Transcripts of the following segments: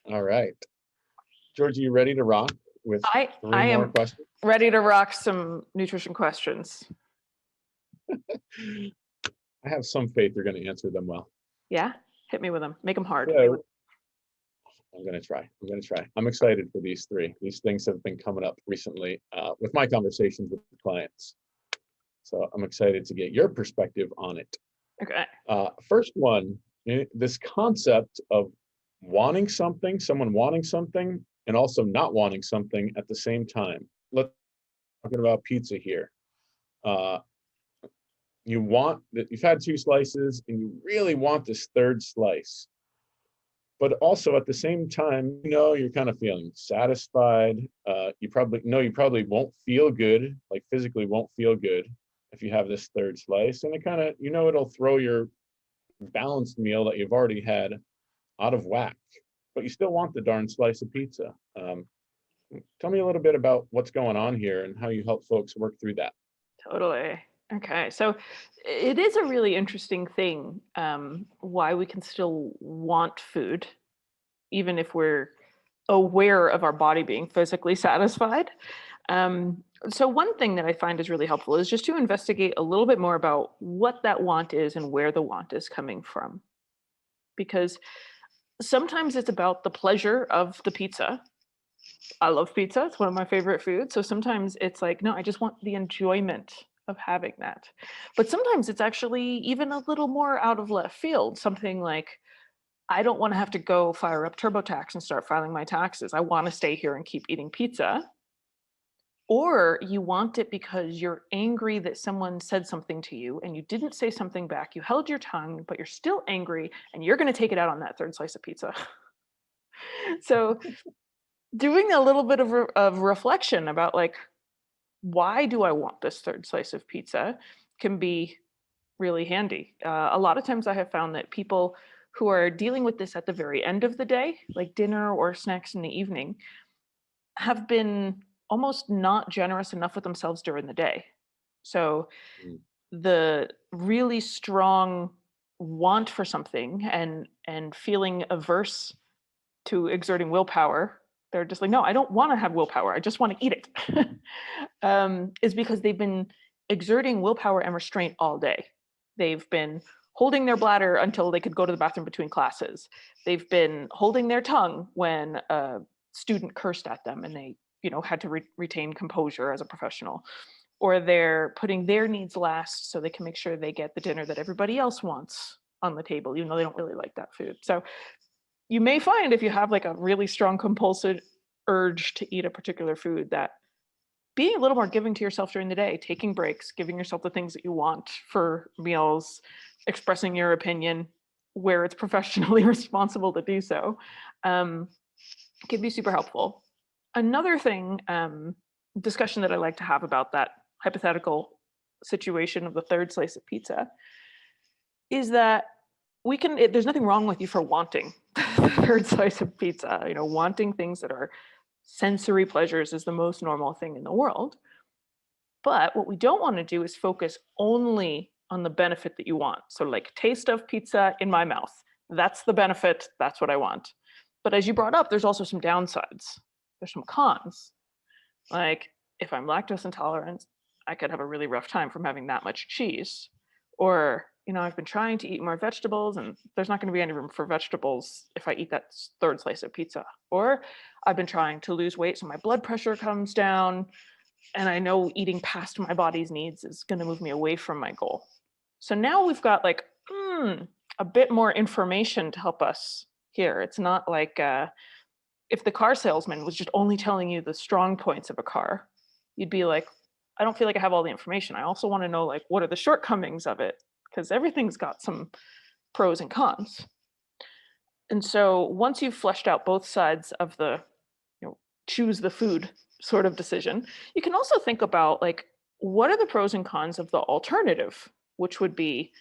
All right. George, are you ready to rock with I three I more am questions? ready to rock some nutrition questions. I have some faith you're going to answer them well. Yeah, hit me with them. Make them hard. So I'm going to try. I'm going to try. I'm excited for these three. These things have been coming up recently with my conversations with clients. So I'm excited to get your perspective on it. Okay. First one, this concept of wanting something, someone wanting something, and also not wanting something at the same time. Let's talk about pizza here. Uh, you want that you've had two slices and you really want this third slice, but also at the same time, you're kind of feeling satisfied. You probably won't feel good, like physically won't feel good if you have this third slice, and it kind of, it'll throw your balanced meal that you've already had out of whack, but you still want the darn slice of pizza. Tell me a little bit about what's going on here and how you help folks work through that. Totally. Okay. So it is a really interesting thing, why we can still want food, even if we're aware of our body being physically satisfied. So one thing that I find is really helpful is just to investigate a little bit more about what that want is and where the want is coming from. Because sometimes it's about the pleasure of the pizza. I love pizza. It's one of my favorite foods. So sometimes it's like, no, I just want the enjoyment of having that. But sometimes it's actually even a little more out of left field. Something like, I don't want to have to go fire up TurboTax and start filing my taxes. I want to stay here and keep eating pizza. Or you want it because you're angry that someone said something to you and you didn't say something back. You held your tongue, but you're still angry and you're going to take it out on that third slice of pizza. So doing a little bit of reflection about like, why do I want this third slice of pizza can be really handy. A lot of times I have found that people who are dealing with this at the very end of the day, like dinner or snacks in the evening, have been almost not generous enough with themselves during the day. So Mm. the really strong want for something and feeling averse to exerting willpower, they're just like, no, I don't want to have willpower. I just want to eat it. Is because they've been exerting willpower and restraint all day. They've been holding their bladder until they could go to the bathroom between classes. They've been holding their tongue when a student cursed at them and they, had to retain composure as a professional. Or they're putting their needs last so they can make sure they get the dinner that everybody else wants on the table, even though they don't really like that food. So you may find if you have like a really strong compulsive urge to eat a particular food that being a little more giving to yourself during the day, taking breaks, giving yourself the things that you want for meals, expressing your opinion where it's professionally responsible to do so, um, can be super helpful. Another thing, discussion that I like to have about that hypothetical situation of the third slice of pizza is that there's nothing wrong with you for wanting the third slice of pizza. Wanting things that are sensory pleasures is the most normal thing in the world. But what we don't want to do is focus only on the benefit that you want. So, like, taste of pizza in my mouth. That's the benefit. That's what I want. But as you brought up, there's also some downsides. There's some cons. Like, if I'm lactose intolerant, I could have a really rough time from having that much cheese. Or, I've been trying to eat more vegetables and there's not going to be any room for vegetables if I eat that third slice of pizza. Or I've been trying to lose weight so my blood pressure comes down and I know eating past my body's needs is going to move me away from my goal. So now we've got like a bit more information to help us here. It's not like if the car salesman was just only telling you the strong points of a car, you'd be like, I don't feel like I have all the information. I also want to know, like, what are the shortcomings of it? Because everything's got some pros and cons. And so once you've fleshed out both sides of the, choose the food sort of decision, you can also think about, like, what are the pros and cons of the alternative, which would be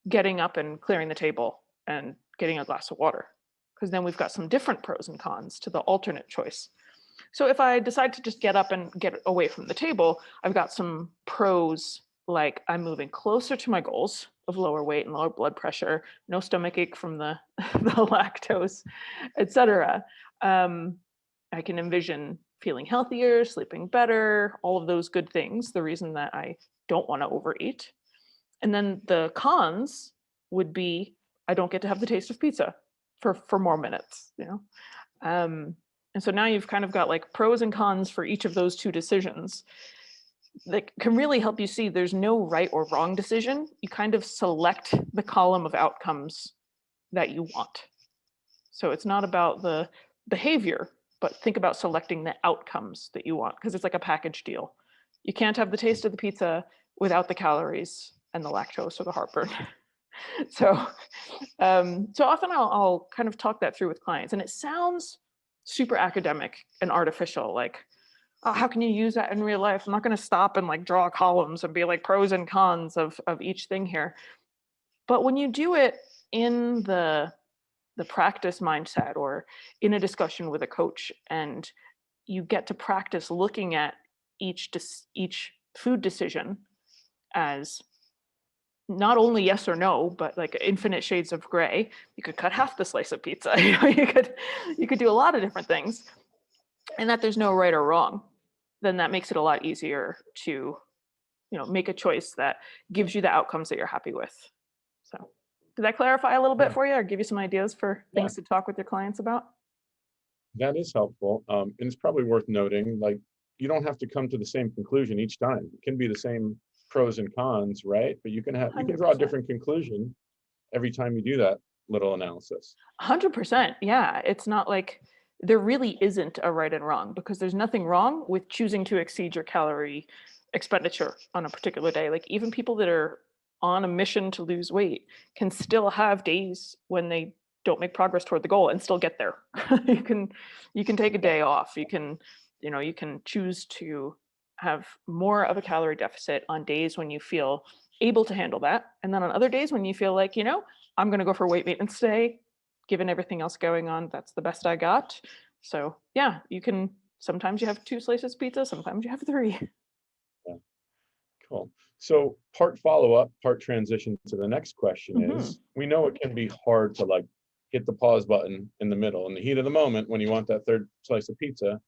getting up and clearing the table and getting a glass of water. Because then we've got some different pros and cons to the alternate choice. So if I decide to just get up and get away from the table, I've got some pros like I'm moving closer to my goals of lower weight and lower blood pressure, no stomach ache from the the lactose, etc. Um, I can envision feeling healthier, sleeping better, all of those good things. The reason that I don't want to overeat. And then the cons would be I don't get to have the taste of pizza for more minutes, you know. Um, and so now you've kind of got like pros and cons for each of those two decisions that can really help you see there's no right or wrong decision. You kind of select the column of outcomes that you want. So it's not about the behavior, but think about selecting the outcomes that you want because it's like a package deal. You can't have the taste of the pizza without the calories and the lactose or the heartburn. So, so often I'll kind of talk that through with clients, and it sounds super academic and artificial. Like, oh, how can you use that in real life? I'm not going to stop and like draw columns and be like pros and cons of each thing here. But when you do it in the practice mindset or in a discussion with a coach, and you get to practice looking at each food decision as not only yes or no, but like infinite shades of gray. You could cut half the slice of pizza. You know, you could do a lot of different things, and that there's no right or wrong. Then that makes it a lot easier to, make a choice that gives you the outcomes that you're happy with. So, did that clarify a little bit Yeah, for you, or give you some ideas for yeah, things to talk with your clients about? that is helpful. And it's probably worth noting, like, you don't have to come to the same conclusion each time. It can be the same pros and cons, right? But you can draw a 100%. different conclusion every time you do that little analysis. 100%. Yeah. It's not like there really isn't a right and wrong because there's nothing wrong with choosing to exceed your calorie expenditure on a particular day. Like even people that are on a mission to lose weight can still have days when they don't make progress toward the goal and still get there. you can you can take a Yeah, day off. You can choose to have more of a calorie deficit on days when you feel able to handle that. And then on other days when you feel like, I'm going to go for weight maintenance today, given everything else going on. That's the best I got. So, yeah, sometimes you have two slices of pizza, sometimes you have three. yeah, cool. So part follow-up, part transition to the next question Hmm. is, we know it can be hard to like hit the pause button in the middle, in the heat of the moment when you want that third slice of pizza.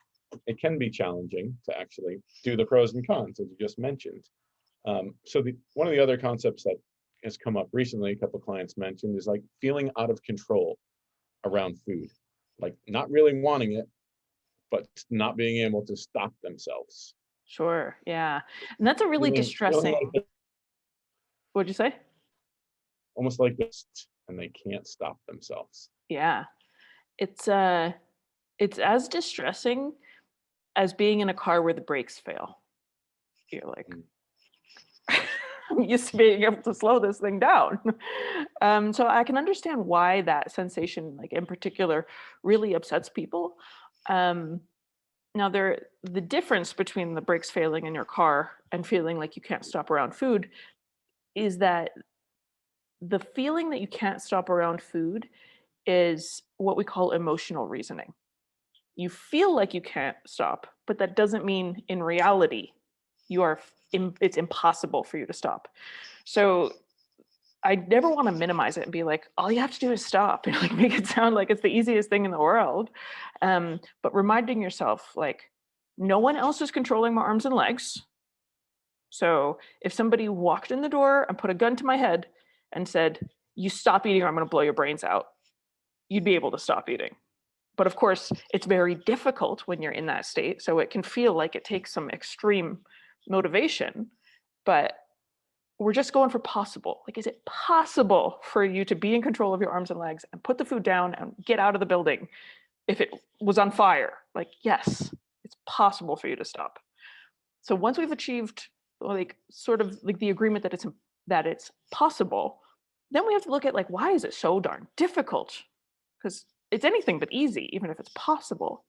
It can be challenging to actually do the pros and cons, as you just mentioned. So one of the other concepts that has come up recently, a couple of clients mentioned, is like feeling out of control around food, like not really wanting it, but not being able to stop themselves. Sure. Yeah. And that's a really Feeling like distressing. What'd you say? almost like this, and they can't stop themselves. Yeah. It's as distressing as being in a car where the brakes fail. You're like, Mm. I'm used to being able to slow this thing down. So I can understand why that sensation, like in particular, really upsets people. Um, Now, the difference between the brakes failing in your car and feeling like you can't stop around food is that the feeling that you can't stop around food is what we call emotional reasoning. You feel like you can't stop, but that doesn't mean in reality it's impossible for you to stop. So I never want to minimize it and be like, all you have to do is stop and like make it sound like it's the easiest thing in the world. But reminding yourself, like, no one else is controlling my arms and legs. So if somebody walked in the door and put a gun to my head and said, you stop eating or I'm going to blow your brains out, you'd be able to stop eating. But of course, it's very difficult when you're in that state. So it can feel like it takes some extreme motivation, but we're just going for possible. Like, is it possible for you to be in control of your arms and legs and put the food down and get out of the building if it was on fire? Like, yes, it's possible for you to stop. So once we've achieved like sort of like the agreement that it's possible, then we have to look at like why is it so darn difficult? Because it's anything but easy, even if it's possible.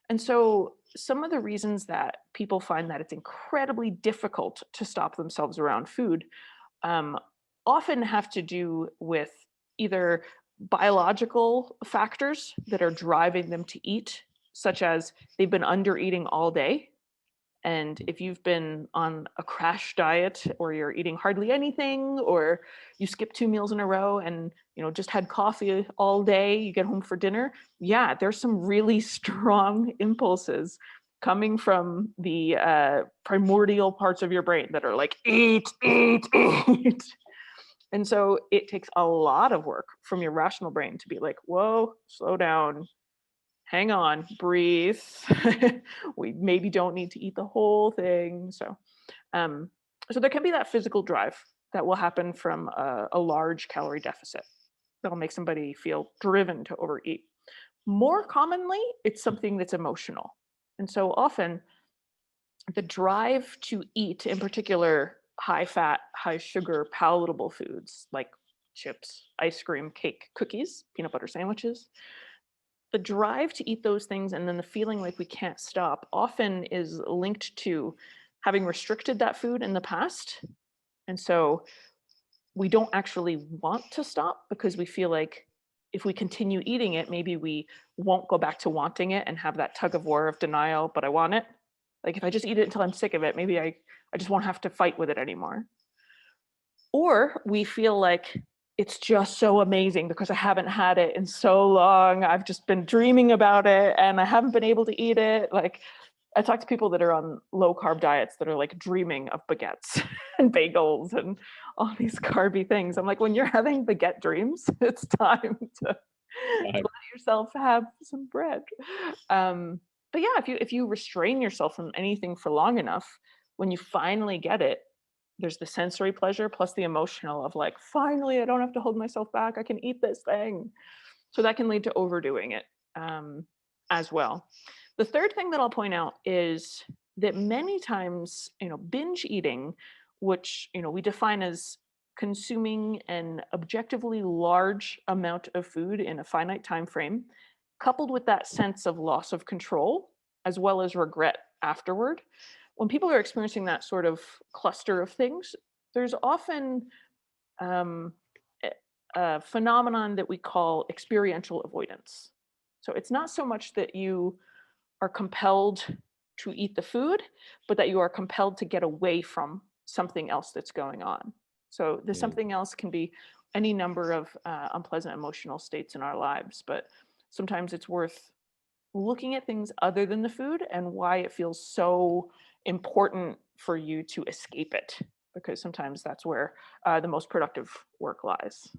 And so some of the reasons that people find that it's incredibly difficult to stop themselves around food um, often have to do with either biological factors that are driving them to eat, such as they've been under eating all day, And if you've been on a crash diet or you're eating hardly anything or you skip 2 meals in a row and just had coffee all day, you get home for dinner, yeah, there's some really strong impulses coming from the primordial parts of your brain that are like, eat, eat, eat. And so it takes a lot of work from your rational brain to be like, whoa, slow down, hang on, breathe. We maybe don't need to eat the whole thing. Um, so there can be that physical drive that will happen from a large calorie deficit that'll make somebody feel driven to overeat. More commonly, it's something that's emotional. And so often the drive to eat, in particular, high fat, high sugar, palatable foods like chips, ice cream, cake, cookies, peanut butter sandwiches, the drive to eat those things and then the feeling like we can't stop often is linked to having restricted that food in the past. And so we don't actually want to stop because we feel like if we continue eating it, maybe we won't go back to wanting it and have that tug of war of denial, but I want it. Like if I just eat it until I'm sick of it, maybe I just won't have to fight with it anymore. Or we feel like it's just so amazing because I haven't had it in so long. I've just been dreaming about it and I haven't been able to eat it. Like I talk to people that are on low carb diets that are like dreaming of baguettes and bagels and all these carby things. I'm like, when you're having baguette dreams, it's time to I- let yourself have some bread. But yeah, if you restrain yourself from anything for long enough, when you finally get it, there's the sensory pleasure plus the emotional of like, finally, I don't have to hold myself back. I can eat this thing. So that can lead to overdoing it as well. The third thing that I'll point out is that many times, binge eating, which, we define as consuming an objectively large amount of food in a finite time frame, coupled with that sense of loss of control, as well as regret afterward. When people are experiencing that sort of cluster of things, there's often um, a phenomenon that we call experiential avoidance. So it's not so much that you are compelled to eat the food, but that you are compelled to get away from something else that's going on. So the Mm. something else can be any number of unpleasant emotional states in our lives, but sometimes it's worth looking at things other than the food and why it feels so important for you to escape it, because sometimes that's where the most productive work lies.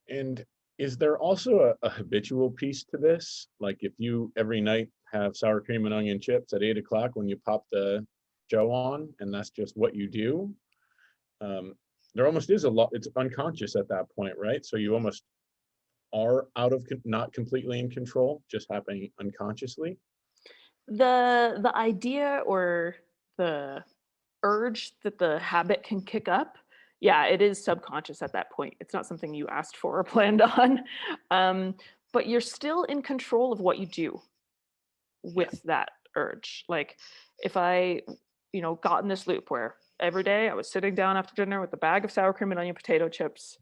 And is there also a habitual piece to this? Like if you every night have sour cream and onion chips at 8 o'clock when you pop the show on, and that's just what you do, there almost is a lot. It's unconscious at that point, right? So you almost are out of not completely in control, just happening unconsciously. The idea or the urge that the habit can kick up, yeah, it is subconscious at that point. It's not something you asked for or planned on. Um, but you're still in control of what you do Yeah. with that urge. Like if I, got in this loop where every day I was sitting down after dinner with a bag of sour cream and onion potato chips,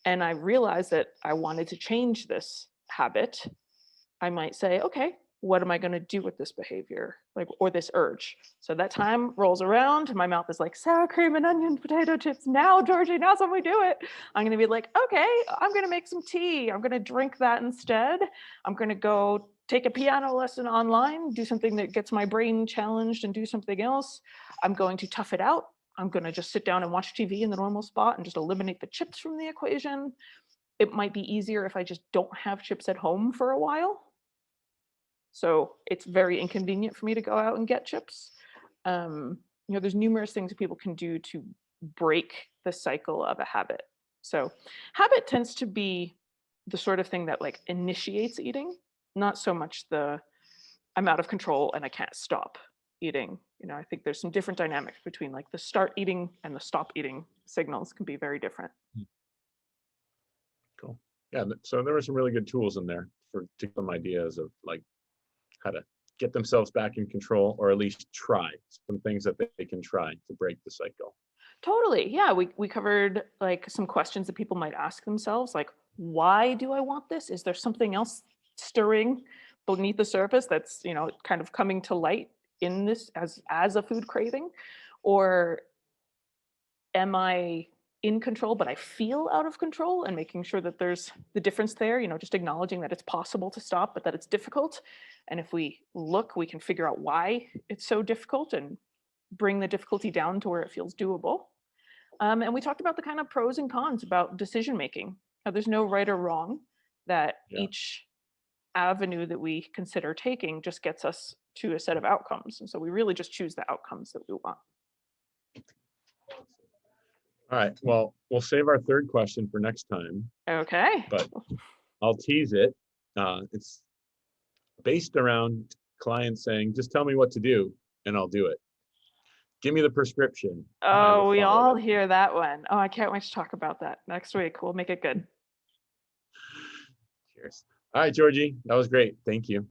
and I realized that I wanted to change this habit, I might say, okay, what am I going to do with this behavior? Like, or this urge. So that time rolls around, my mouth is like, sour cream and onion potato chips. Now, Georgie, now's when we do it. I'm going to be like, okay, I'm going to make some tea. I'm going to drink that instead. I'm going to go take a piano lesson online, do something that gets my brain challenged and do something else. I'm going to tough it out. I'm going to just sit down and watch TV in the normal spot and just eliminate the chips from the equation. It might be easier if I just don't have chips at home for a while. So it's very inconvenient for me to go out and get chips. There's numerous things that people can do to break the cycle of a habit. So habit tends to be the sort of thing that like initiates eating, not so much the I'm out of control and I can't stop eating. I think there's some different dynamics between like the start eating and the stop eating signals can be very different. Cool. Yeah. So there were some really good tools in there for to give them ideas of like how to get themselves back in control, or at least try some things that they can try to break the cycle. Totally. Yeah, we covered like some questions that people might ask themselves, like, why do I want this? Is there something else stirring beneath the surface that's, kind of coming to light in this as a food craving? Or am I in control, but I feel out of control, and making sure that there's the difference there, just acknowledging that it's possible to stop, but that it's difficult. And if we look, we can figure out why it's so difficult and bring the difficulty down to where it feels doable. And we talked about the kind of pros and cons about decision making. There's no right or wrong, that Yeah. each avenue that we consider taking just gets us to a set of outcomes. And so we really just choose the outcomes that we want. All right, well, we'll save our third question for next time, Okay. but I'll tease it. It's based around clients saying, just tell me what to do and I'll do it. Give me the prescription and I will Oh, we follow all it. hear that one. Oh, I can't wait to talk about that next week. We'll make it good. Cheers. All right, Georgie, that was great. Thank you.